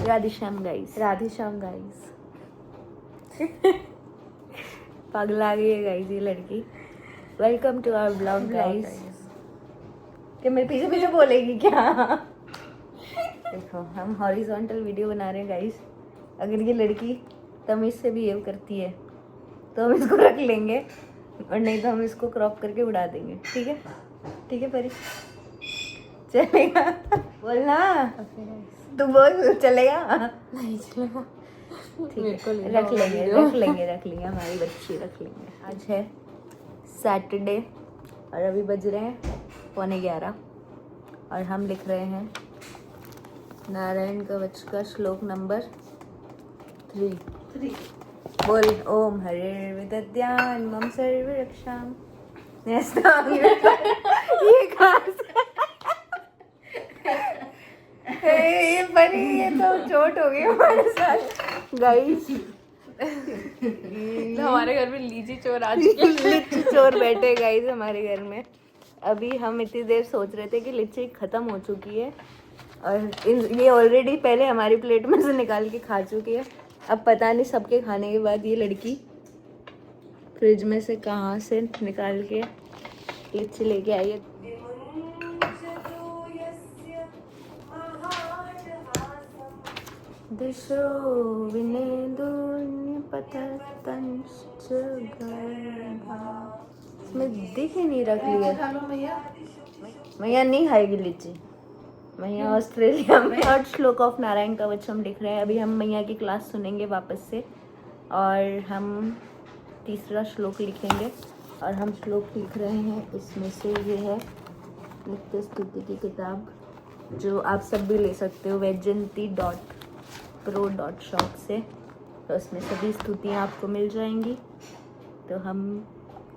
Radhe Shyam guys, Radhe Shyam guys. पगला गई है गाइस ये लड़की। Welcome to our blog guys. कि मेरे पीछे पीछे बोलेगी क्या? देखो हम हॉरिजॉन्टल वीडियो बना रहे हैं गाइस। अगर ये लड़की तमीज से बिहेव करती है तो हम इसको रख लेंगे, और नहीं तो हम इसको क्रॉप करके उड़ा देंगे। ठीक है, ठीक है परी, चलेगा? बोलना, तू बोल, चलेगा? नहीं चलेगा। ठीक है, रख लेंगे हमारी बच्ची रख लेंगे। आज है सैटरडे और अभी बज रहे हैं 11:15 और हम लिख रहे हैं नारायण कवच का श्लोक नंबर 3। बोल, ओम हरे विदद्यान मम सर्व रक्षाम। ये कहाँ से? ये बनी, ये तो चोट हो गई हमारे साथ गाइस। तो हमारे घर में लीची चोर आ चुके लीची चोर बैठे गाइस हमारे घर में। अभी हम इतनी देर सोच रहे थे कि लीची खत्म हो चुकी है और ये ऑलरेडी पहले हमारी प्लेट में से निकाल के खा चुकी है। अब पता नहीं सबके खाने के बाद ये लड़की फ्रिज में से कहाँ से निकाल के लीची लेके आई है। दिशो इसमें दिख ही नहीं रख लिया। मैया नहीं खाएगी लीची, मैया ऑस्ट्रेलिया में। थर्ड श्लोक ऑफ नारायण कवच हम लिख रहे हैं। अभी हम मैया की क्लास सुनेंगे वापस से और हम तीसरा श्लोक लिखेंगे। और हम श्लोक लिख रहे हैं, इसमें से ये है नित्य स्तुति की किताब, जो आप सब भी ले सकते हो waijayanti.pro.shop से। तो उसमें सभी स्तुतियाँ आपको मिल जाएंगी। तो हम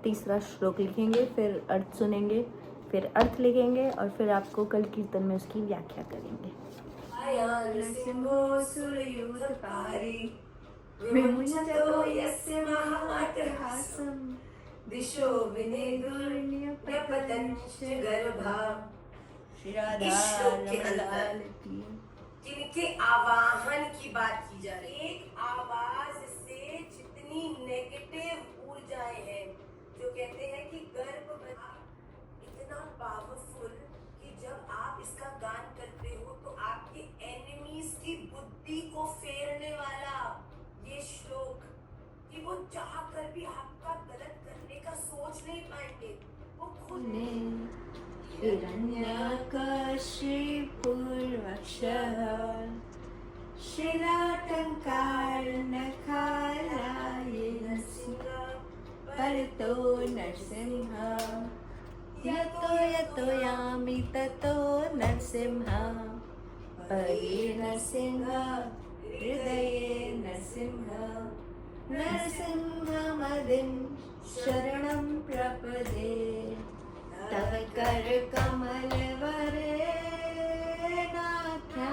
तीसरा श्लोक लिखेंगे, फिर अर्थ सुनेंगे, फिर अर्थ लिखेंगे और फिर आपको कल कीर्तन में उसकी व्याख्या करेंगे। दिशो जिनके आवाहन की बात की जा रही है, एक आवाज से जितनी नेगेटिव ऊर्जाएं हैं, जो कहते हैं कि गर्भ इतना पावरफुल कि जब आप इसका गान करते हो तो आपके एनिमीज की बुद्धि को फेरने वाला ये श्लोक, कि वो चाह कर भी आपका गलत करने का सोच नहीं पाएंगे। वो खुद हिरण्यकशिपूर्वक्षः शिलाटङ्कारनखालायेन परतो नरसिंह यतो यामि ततो नरसिंह परे नरसिंह हृदये नरसिंह नरसिंहमदिं शरणं प्रपदे तव कर कमलवरे नाथ्या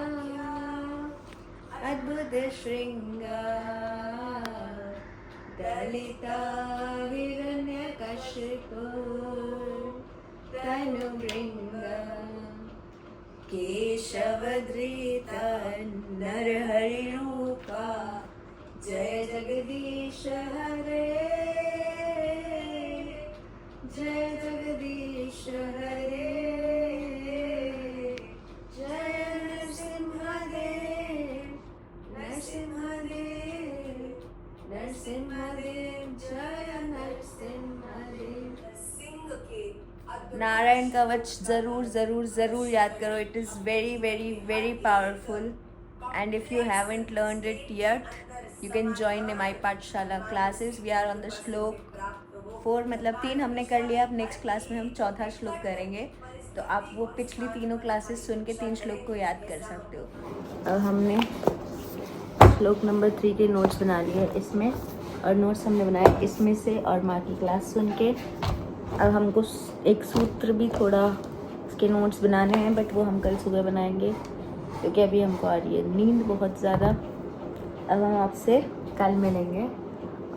अद्भुत श्रृंगार दलिता हिरण्यकशिपु तनुभृंगा केशवधृता नरहरिरूपा जय जगदीश हरे जय जगदीश हरे जय नरसिंहदेव नरसिंहदेव नरसिंहदेव जय नरसिंहदेव। सिंह के नारायण कवच ज़रूर ज़रूर ज़रूर याद करो। It is very very very powerful and if you haven't learned it yet you can join my पाठशाला classes. We are on the श्लोक 4, मतलब 3 हमने कर लिया। अब नेक्स्ट क्लास में हम चौथा श्लोक करेंगे, तो आप वो पिछली तीनों क्लासेस सुन के 3 श्लोक को याद कर सकते हो। अब हमने श्लोक नंबर 3 के नोट्स बना लिए इसमें, और नोट्स हमने बनाए इसमें से और माँ की क्लास सुन के। अब हमको एक सूत्र भी थोड़ा उसके नोट्स बनाने हैं, बट वो हम कल सुबह बनाएंगे क्योंकि अभी हमको आ रही है नींद बहुत ज़्यादा। अब हम आपसे कल मिलेंगे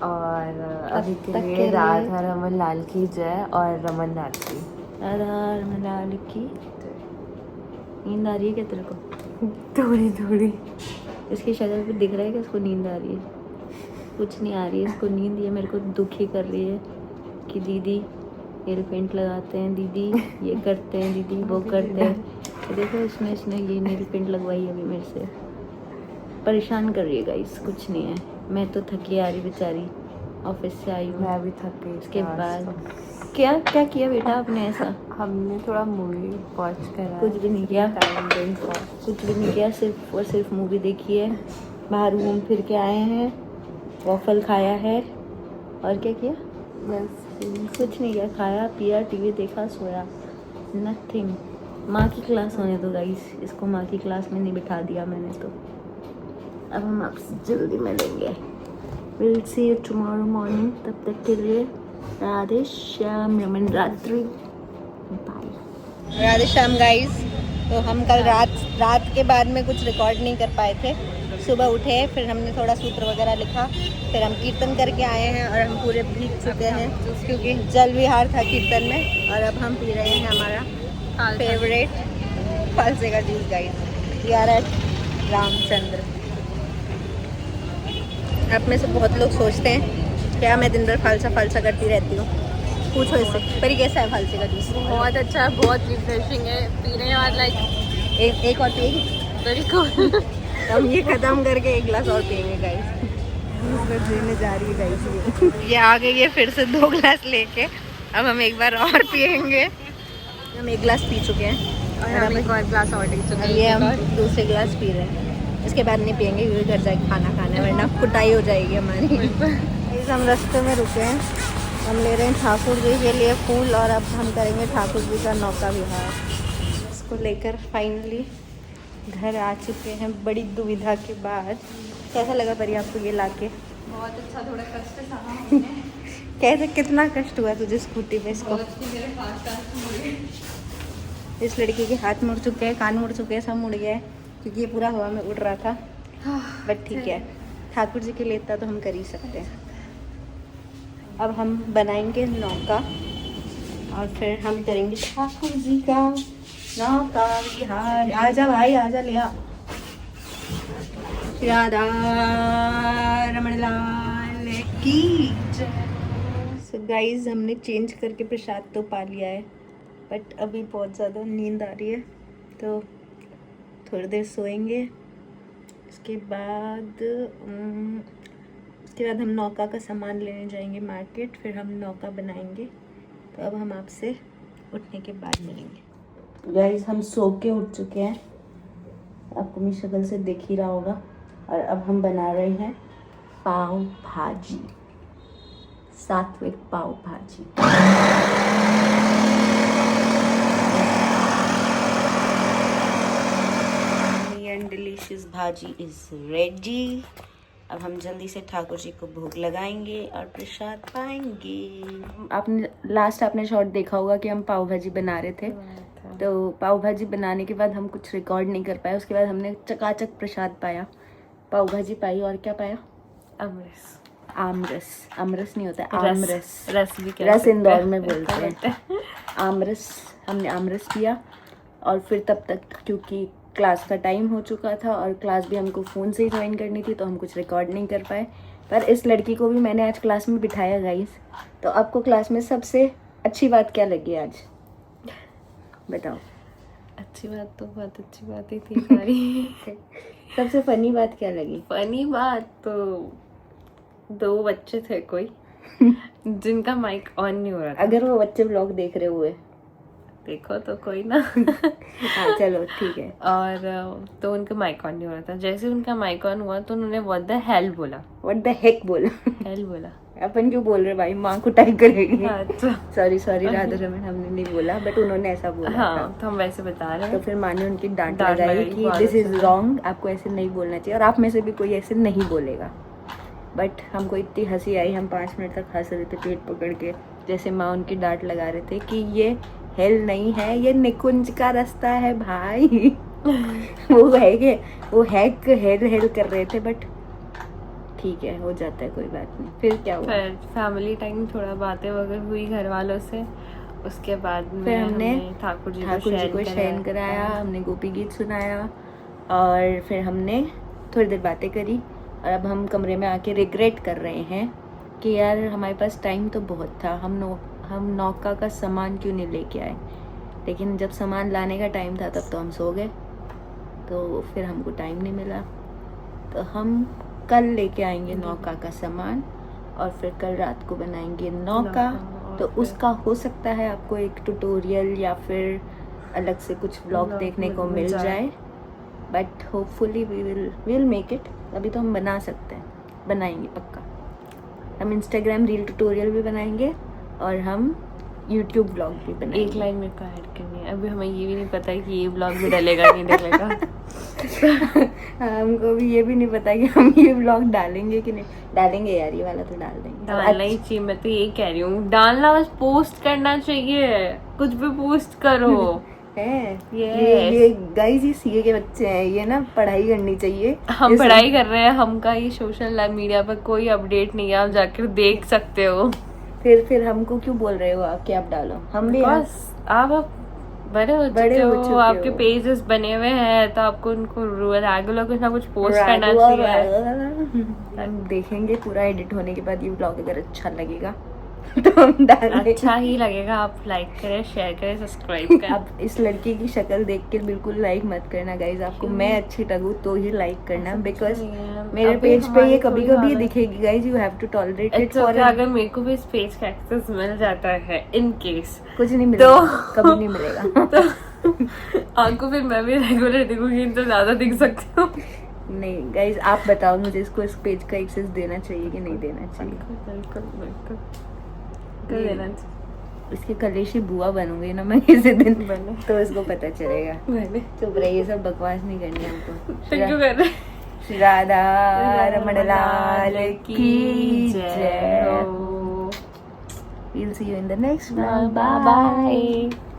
और अभी के लिए राधा रमन लाल की जय और रमन लाल की। राधा रमन लाल की नींद आ रही है क्या तेरे को? थोड़ी थोड़ी। इसकी शक्ल पे दिख रहा है कि इसको नींद आ रही है। कुछ नहीं आ रही है इसको नींद, ये मेरे को दुखी कर रही है कि दीदी नेल पेंट लगाते हैं, दीदी ये करते हैं, दीदी वो करते हैं। तो देखो इसने ये नेल पेंट लगवाई अभी मेरे से, परेशान कर रही है गाइस। कुछ नहीं है, मैं तो थकी आ रही बेचारी, ऑफिस से आई हूँ। मैं भी थक गई उसके बाद क्या क्या किया बेटा आपने ऐसा? हमने थोड़ा मूवी वॉच करा। कुछ भी नहीं किया, कुछ भी नहीं किया, सिर्फ और सिर्फ मूवी देखी है, बाहर घूम फिर के आए हैं, वॉफल खाया है और क्या किया? बस कुछ नहीं किया, खाया पिया टीवी देखा सोया, नथिंग। माँ की क्लास होने दो गाइस, इसको माँ की क्लास में नहीं बिठा दिया मैंने तो। अब हम आपसे जल्दी मिलेंगे, will see you tomorrow morning. तब तक के लिए राधे श्याम, रमन रात्रि, बाय। राधे श्याम गाइस। तो हम कल रात के बाद में कुछ रिकॉर्ड नहीं कर पाए थे। सुबह उठे, फिर हमने थोड़ा सूत्र वगैरह लिखा, फिर हम कीर्तन करके आए हैं और हम पूरे भीग चुके हैं क्योंकि जल विहार था कीर्तन में। और अब हम पी रहे हैं हमारा फेवरेट फालसे का juice guys. We are at Ramchandra. आप में से बहुत लोग सोचते हैं क्या मैं दिन भर फालसा करती रहती हूँ, पूछो इससे। पर ये कैसा है फालसे का जूस? बहुत अच्छा है, बहुत रिफ्रेशिंग है, पीने के बाद लाइक एक और पिएगी? Very cool. हम ये खत्म करके एक गिलास और पिएंगे गाइस। देने जा रही है गाइस ये आ गई है फिर से 2 गिलास लेके। अब हम एक बार और पिएंगे। हम 1 गिलास पी चुके हैं और हम एक और ग्लास और ले चुके अब ये हम दूसरे गिलास पी रहे हैं। इसके बाद नहीं पिएंगे क्योंकि घर जाके खाना खाना है, वरना कुटाई हो जाएगी हमारी। गाइस हम रास्ते में रुके हैं, हम ले रहे हैं ठाकुर जी के लिए फूल और अब हम करेंगे ठाकुर जी का नौका विहार। इसको लेकर फाइनली घर आ चुके हैं बड़ी दुविधा के बाद। कैसा लगा परी आपको ये लाके? बहुत अच्छा, थोड़ा कष्ट सहा कैसे, कितना कष्ट हुआ तुझे स्कूटी पे इसको? मेरे इस लड़की के हाथ मुड़ चुके हैं, कान मुड़ चुके हैं, सब मुड़ गया है क्योंकि ये पूरा हवा में उड़ रहा था। बट ठीक है, ठाकुर जी के लिए इतना तो हम कर ही सकते हैं। अब हम बनाएंगे नौका और फिर हम करेंगे ठाकुर जी का नौका विहार। आजा भाई आजा, ले आ। राधा रमण लाल की जय। सो गाइस हमने चेंज करके प्रसाद तो पा लिया है, बट अभी बहुत ज़्यादा नींद आ रही है तो थोड़ी देर सोएंगे। उसके बाद हम नौका का सामान लेने जाएंगे मार्केट, फिर हम नौका बनाएंगे। तो अब हम आपसे उठने के बाद मिलेंगे। गाइस हम सो के उठ चुके हैं, आपको मेरी शक्ल से दिख ही रहा होगा। और अब हम बना रहे हैं पाव भाजी, सात्विक पाव भाजी। एंड डिलीशियस भाजी इज रेडी। अब हम जल्दी से ठाकुर जी को भोग लगाएंगे और प्रसाद पाएंगे। आपने शॉट देखा होगा कि हम पाव भाजी बना रहे थे। तो पाव भाजी बनाने के बाद हम कुछ रिकॉर्ड नहीं कर पाए। उसके बाद हमने चकाचक प्रसाद पाया, पाव भाजी पाई और क्या पाया? आमरस नहीं होता, आमरस। रस भी रस इंदौर में बोलते हैं। आमरस, हमने आमरस पिया। और फिर तब तक क्योंकि क्लास का टाइम हो चुका था और क्लास भी हमको फ़ोन से ही ज्वाइन करनी थी तो हम कुछ रिकॉर्ड नहीं कर पाए। पर इस लड़की को भी मैंने आज क्लास में बिठाया गाइस। तो आपको क्लास में सबसे अच्छी बात क्या लगी आज, बताओ? अच्छी बात तो बहुत अच्छी बात ही थी सारी। सबसे फनी बात क्या लगी? फनी बात तो 2 बच्चे थे कोई जिनका माइक ऑन नहीं हो रहा था। अगर वो बच्चे व्लॉग देख रहे हुए देखो तो कोई ना। हाँ चलो ठीक है। और तो उनका माइक ऑन नहीं हो रहा था। जैसे उनका माइक ऑन हुआ तो उन्होंने व्हाट द हेल बोला। व्हाट द हेक बोला? हेल बोला। अपन क्यों बोल रहे भाई, माँ को टाइप करेगी। अच्छा सॉरी राधा रमन, हमने नहीं बोला बट उन्होंने ऐसा बोला था। हाँ तो हम वैसे बता रहे तो हैं। फिर माँ ने उनकी डांट डांट लगाई लगाई कि बहुत दिस इज अच्छा। रॉन्ग, आपको ऐसे नहीं बोलना चाहिए और आप में से भी कोई ऐसे नहीं बोलेगा। बट हमको इतनी हंसी आई, हम 5 मिनट तक हंस रहे थे पेट पकड़ के, जैसे माँ उनकी डांट लगा रहे थे कि ये हेल नहीं है, ये निकुंज का रास्ता है भाई। वो हैक हेल कर रहे थे बट ठीक है, हो जाता है, कोई बात नहीं। फिर क्या हुआ? फिर फैमिली टाइम, थोड़ा बातें वगैरह हुई घर वालों से। उसके बाद में फिर हमने ठाकुर जी को शयन कराया, हमने गोपी गीत सुनाया और फिर हमने थोड़ी देर बातें करी और अब हम कमरे में आके रिग्रेट कर रहे हैं कि यार हमारे पास टाइम तो बहुत था, हम नौका का सामान क्यों नहीं लेके आए। लेकिन जब सामान लाने का टाइम था तब तो हम सो गए, तो फिर हमको टाइम नहीं मिला। तो हम कल लेके आएंगे नौका का सामान और फिर कल रात को बनाएंगे नौका। तो उसका हो सकता है आपको एक ट्यूटोरियल या फिर अलग से कुछ व्लॉग देखने को मिल जाए, but hopefully we will make it. अभी तो हम बना सकते हैं, बनाएंगे पक्का। हम इंस्टाग्राम रील ट्यूटोरियल भी बनाएंगे और हम यूट्यूब ब्लॉग भी बनाएंगे। एक लाइन मेरे को ऐड करनी है, अभी हमें ये भी नहीं पता है कि ये ब्लॉग भी डलेगा नहीं डलेगा। हमको भी ये भी नहीं पता कि हम ये ब्लॉग डालेंगे कि नहीं डालेंगे। यार ये वाला तो डाल देंगे, डालना ही चाहिए, मैं तो यही कह रही हूँ, डालना बस पोस्ट करना चाहिए, कुछ भी पोस्ट करो। है Yes. ये गाइस ये सीए के बच्चे हैं, ये ना पढ़ाई करनी चाहिए। हम ये पढ़ाई कर रहे हैं, हमका ये सोशल मीडिया पर कोई अपडेट नहीं है, आप जाकर देख सकते हो। फिर हमको क्यों बोल रहे हो आप कि आप डालो? हम भी बस आप बड़े हो बड़े चुके हो हो, चुके आपके हो। पेजेस बने हुए हैं, तो आपको उनको रेगुलर कुछ ना कुछ पोस्ट करना राघव और चाहिए। हम देखेंगे पूरा एडिट होने के बाद ये ब्लॉग अगर अच्छा लगेगा तो हम डालेंगे। अच्छा ही लगेगा, आप लाइक करें, शेयर करें, सब्सक्राइब करें। आप इस लड़की की शक्ल देख के बिल्कुल लाइक मत करना गाइज। आपको मैं अच्छी लगूँ तो ही लाइक करना, बिकॉज मेरे पेज पे ये कभी कभी दिखेगी guys. You have to tolerate it for. अगर मेरे को भी इस पेज का एक्सेस मिल जाता है इन केस, कुछ नहीं मिलेगा, कभी नहीं मिलेगा। तो आपको फिर मैं भी रेगुलर दिखूंगी तो ज्यादा दिख सकती हूँ। नहीं गाइज आप बताओ मुझे, इसको इस पेज का एक्सेस देना चाहिए कि नहीं देना चाहिए? बिल्कुल बिल्कुल कर ये- देना चाहिए। इसकी कलेशी बुआ बनूंगी ना मैं किसी दिन, बने। तो इसको पता चलेगा। मैंने चुप रही, ये सब बकवास नहीं करनी हमको। क्यों कर रहे श्री राधा रमण लाल की जय। हो। We'll see you in the next one. Bye bye.